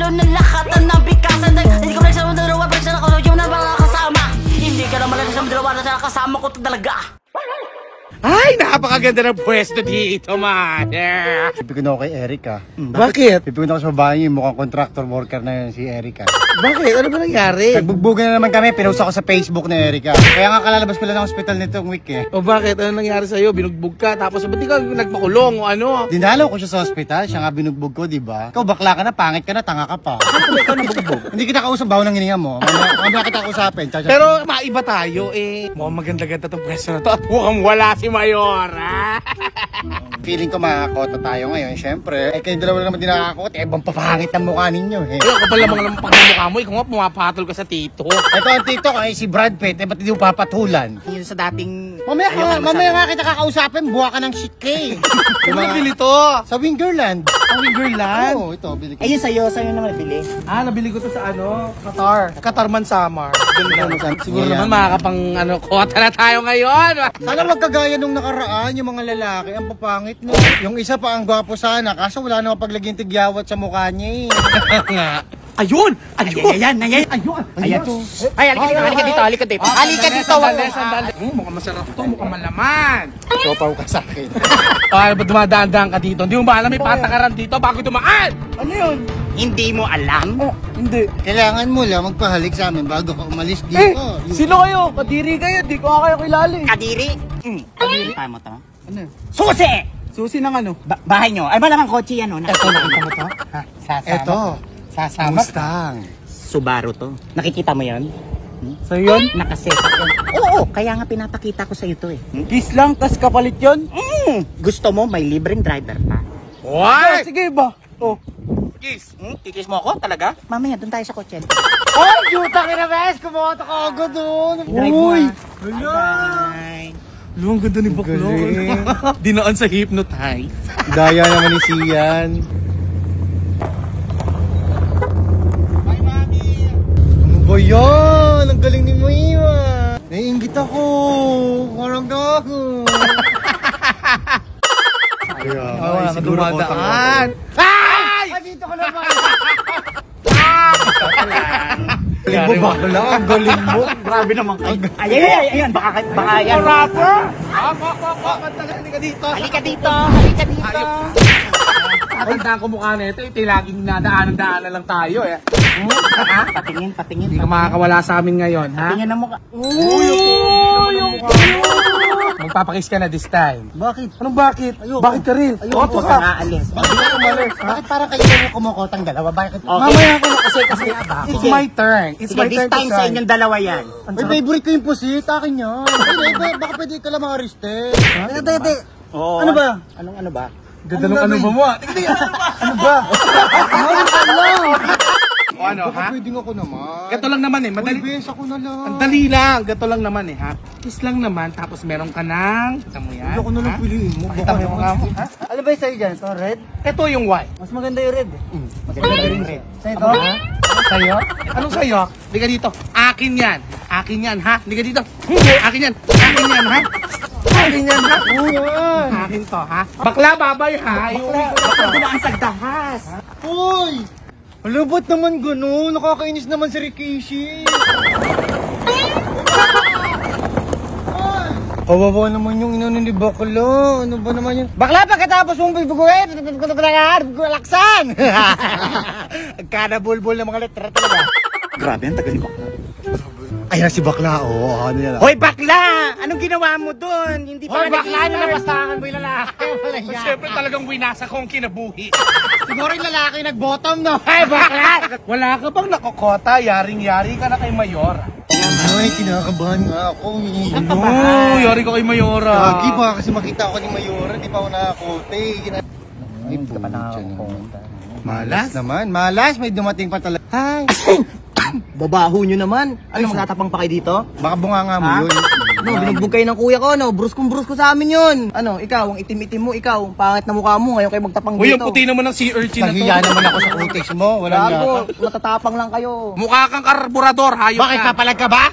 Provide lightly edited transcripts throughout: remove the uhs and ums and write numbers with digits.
Talo na lahat ng bikasan. Hindi ko nagsama ng dalawa, pero siya ako yung mga kasama. Hindi ka naman nagsama ng dalawa, na kasama ko talaga. Ay, napakaganda ng pwesto dito, mother. Pipigod ako kay Erica. Bakit? Pipigod ako sa babae yung mukhang contractor worker na yun, si Erica. Bakit? Ano ba nangyari? Nagbugbugan na naman kami, pinost ako sa Facebook ni Erica. Kaya nga kalalabas ko lang ng hospital nitong week eh. O bakit? Ano nangyari sa'yo? Binugbog ka, tapos ba't di ka nagpakulong o ano? Dinalaw ko siya sa hospital, siya nga binugbog ko, di ba? Ikaw bakla ka na, pangit ka na, tanga ka pa. Ikaw nabugbog. Hindi kita kausap, bawo ng hininga mo. Mamaya kita kausapin. Pero maiba tayo eh. Mukhang maganda-ganda tong pwesto na to at mukhang wala si Mayora. Feeling ko makakakota tayo ngayon, syempre. Eh, kayo dalawa lang naman din nakakakot. Eh, bang papangit ang mukha ninyo eh. Kaya kapal lamang ng pagmumukha mo, ikaw nga pumapatol ka sa tito. Ito ang tito ko, si Brad Pitt. Eh, ba't hindi mo papatulan? Yun sa dating... Mamaya nga kita kakausapin, buha ka ng shit eh. Ano nabili to? Sa Wingerland. Ang Wingerland? Oo, ito, bili ko. Ayun sa'yo naman nabili. Ah, nabili ko to sa ano? Qatar. Qatar Mansamar. Siguro Ayan. naman makakapang ano, kota na tayo ngayon. Sana wag kagaya nung nakaraan, yung mga lalaki, ang papangit no. Yung isa pa ang gwapo sana, kaso wala namang paglaging tigyawat sa mukha niya eh. Ayun! Ayun! Ayan. Ayun! Ayan. Ay, halika dito. Halika dito. Sandali. Mukhang masarap to, mukhang malaman. Sopaw ka sa akin. Ay, ba't dumadaan-daan ka dito? Hindi mo ba alam may patakaran dito bago dumaan? Ano yun? Hindi mo alam? Hindi. Kailangan mo lang magpahalik sa amin bago ka umalis dito. Sino kayo? Kadiri kayo, di ko kayo kilala eh. Kadiri? Kadiri? Paano mo to? Ano? Susi! Susi ng ano? Bahay nyo. Ay ba naman kotse yan, no? Ito, nakita mo to? Ha? Sasama. Ito. Sasama. Mustang. Subaru to. Nakikita mo yan? So yun? Nakaset yan. Oo, kaya nga pinapakita ko sa iyo to eh. Kiss lang, tas kapalit yun? Gusto mo may libreng driver pa? What? Sige ba? Oh. Kiss. Kikis mo ako talaga? Mamaya doon tayo sa kotse. Oy, juta ka na, bes! Kumonta ka agad doon. Drive mo, Uy! Bye-bye. Ang ganda ni Baklo. Dinaan sa hypnotize. Daya naman ni Sian. Ano ba yan? Ang galing ni Moima. Naiingit ako. Parang gago. Wala ka dumadaan. Ay! Dito ka naman. Galing mo bakla. Ang galing mo. Grabe naman kayo. Ayan, baka yan. Rapper! Halika dito. Halika dito. Tandaan ko mukha na ito. Ito yung laging nadaanan lang tayo eh. Patingin. Hindi ka makakawala sa amin ngayon, ha? Patingin ang mukha. Magpapakiss ka na this time. Bakit? Anong bakit? Bakit ka rin? Huwag ka aalis. Bakit parang kayo na kumukotang dalawa? Bakit? Mamaya ko na kasi it's Sige. my turn. It's Sige, my this turn to time sa shine. inyong dalawa yan. Ay, favorite ko yung pusit. Akin yan. Ay, baka pwede ka lang ma-ariste. Oo. Ano ba? Ano ba? Ganda nung ano ba mo? Ano ba? O ano, ha? Pwede nga ako naman. Gato lang naman eh. Madali. Uy, bes, ako na lang. Ang dali lang. Gato lang naman eh, ha? Kiss lang naman. Tapos meron ka ng... Kita mo yan? Ako na lang ha? piliin mo. Kita mo yung mga mo, ha? Ano ba yung sa'yo dyan? Ito, red? Ito yung white. Mas maganda yung red. Maganda yung red. Sa'yo ito? Ha? Sa'yo? Anong sa'yo? Hindi ka dito. Akin yan. Akin yan, ha? Hindi ka dito. Akin yan. Akin yan, ha? Akin yan, ha? Akin to, ha? Bakla, babay, ha? Bakla na ang sagdahas. Uy! Malabot naman gano'n. Nakakainis naman si Rikishi. Kawawa naman yung inano ni Bakla. Ano ba naman yun? Bakla, pagkatapos mong bibuguin, laksan! Nagkanabulbul ng mga letra talaga. Grabe, ang tagal ni Bakla. Ayan si Bakla, oh. Ano yan? Hoy, Bakla! Anong ginawa mo doon? Hindi pa Hoy, Bakla! Nalapastangan mo yung lalaki. Siyempre talagang winasa ko ang kinabuhi. Siguro yung lalaki nag-bottom, no? Ay, Bakla! Wala ka bang nakokota? Yaring-yari ka na kay Mayora. Ay, kinakabahan nga ako. Oo, yari ka kay Mayora. Lagi ba? Kasi makita ako ni Mayora, di pa ako nakakote. Ay, ka pa nakakote. Malas naman, malas. May dumating pa talaga. Hi! Babaho nyo naman. Ano, magtatapang pa kayo dito? Baka bunganga mo yun. No, binugbog kayo ng kuya ko, no? Bruskong-brusko sa amin yun. Ano, ikaw, ang itim-itim mo, ikaw, ang pangit na mukha mo, ngayon kayo magtapang Uy, dito. yung puti naman ng sea urchin na to. Nahiya naman ako sa kutis mo. Walang Gago, yata. matatapang lang kayo. Mukha kang karburador, hayop Bakit ka. papalag ka ba?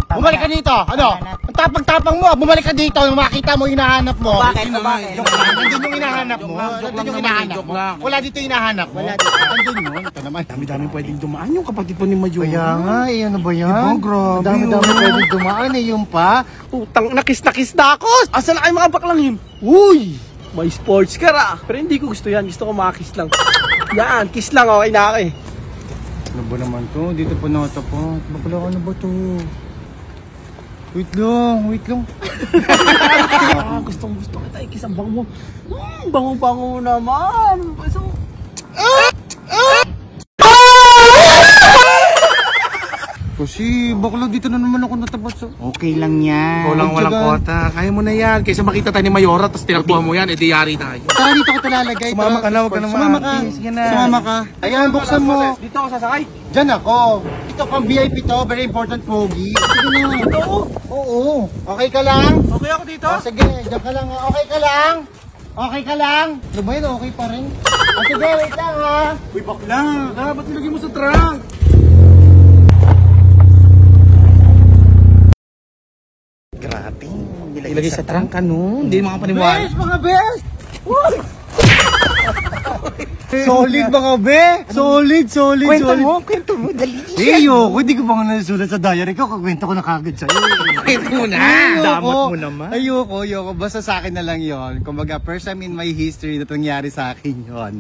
Bumalik ka dito. Ano? Ang tapang-tapang mo. Bumalik ka dito. Nung makita mo, hinahanap mo. Bakit? Bakit? Nandun yung hinahanap mo. Nandun yung hinahanap mo. Wala dito yung hinahanap mo. Wala dito. Nandun yun. Ito naman. Dami-dami pwedeng dumaan yung kapatid po ni Mayor. Kaya nga, eh, ano ba yan? Diba, grabe Dami-dami yun. pwedeng dumaan eh, yung pa. Utang, nakis na ako. Asa na kayo mga baklang yun? Uy! May sports car ah. Pero hindi ko gusto yan. Gusto ko makakiss lang. Yan, kiss lang. Okay na ako eh. Ano ba naman to? Dito pa natapat. Bakla ano ba to? Wait lang. Gusto kita i-kiss ang bango mo. Bango-bango naman. So, Kasi bakla dito na naman ako natapat sa... Okay lang yan. walang kota. Kaya mo na yan. Kaysa makita tayo ni Mayora, tapos tinakbuhan mo yan, edi yari tayo. Tara dito ko talalagay. Sumama ka na, huwag ka na Sumama ka. maangkin. Sige na. Sumama ka. Ayan, buksan mo. Dito ako sasakay. Diyan ako. Ito pang VIP to. Very important, Pogi. Sige na. Ito. Oo. Okay ka lang? Okay ako dito. Oh, sige, diyan ka lang. Okay ka lang? Okay ka lang? Ano ba yun? Okay pa rin? Oh, sige, wait lang ha. Uy, bakla. Ba't nilagay mo sa trunk? Grabe. Ilagay sa trunk ano? Hindi makapaniwala. Best, mga best! Solid mga be! Solid. Kwento mo, dali. Eh, yoko, hindi ko pa nga nasulat sa diary ko. Kakwento ko na kagad sa'yo. Kwento mo na. Damat mo naman. Ayoko. Basta sa akin na lang yon. Kumbaga, first time in my history na nangyari sa akin yon.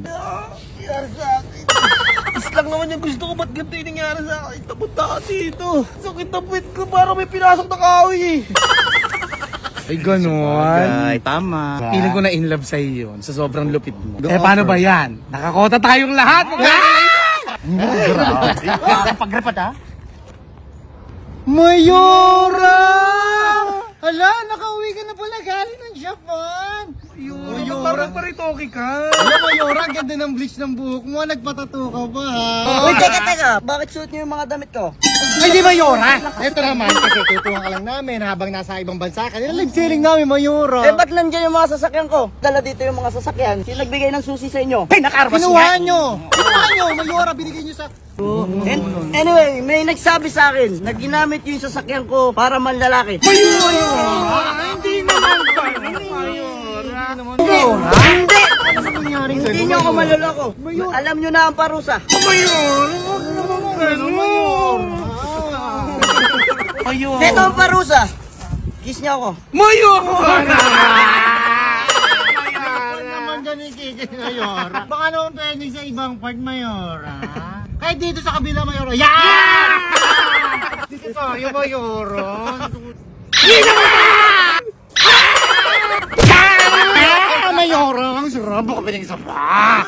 Is lang naman yung gusto ko. Ba't ganito yung nangyari sa akin? Tapunta ka dito. Sakit na puwit ko. Parang may pinasok na kahoy eh. Ay, gano'n. Tama. Feeling ko na in love sa'yo yun. Sa sobrang lupit mo. Eh, paano ba yan? Nakakota tayong lahat. Grabe. Pag-repat ha? Mayora! Hala, nakauwi ka na pala galing ng Japan. Parang paritoke ka. Alam mo, Yora, ang ganda ng bleach ng buhok mo. Nagpatato ka ba, ha? Uy, teka. Bakit suot niyo yung mga damit ko? Ay, di ba, Yora? Ito naman, kasi tutuwang ka lang namin habang nasa ibang bansa ka. Live selling namin, Mayora. Eh, ba't nandiyan yung mga sasakyan ko? Dala dito yung mga sasakyan. Sino nagbigay ng susi sa inyo? Ay, nakarwas Kinuha nyo, Mayora, binigay nyo sa... Anyway, may nagsabi sa akin na ginamit yung sasakyan ko para manlalaki. Hindi naman ba? Hindi! nangyari Hindi nyo ako maloloko. Alam nyo na ang parusa. Ito ang parusa. Kiss nyo ako. naman ganun kikis, Mayora. Baka naman pwede sa ibang part, Mayora. Kahit dito sa kabila, Mayora. Yeah! Dito tayo, Mayora. Mayora, ang sarap. Baka pinag-isa pa.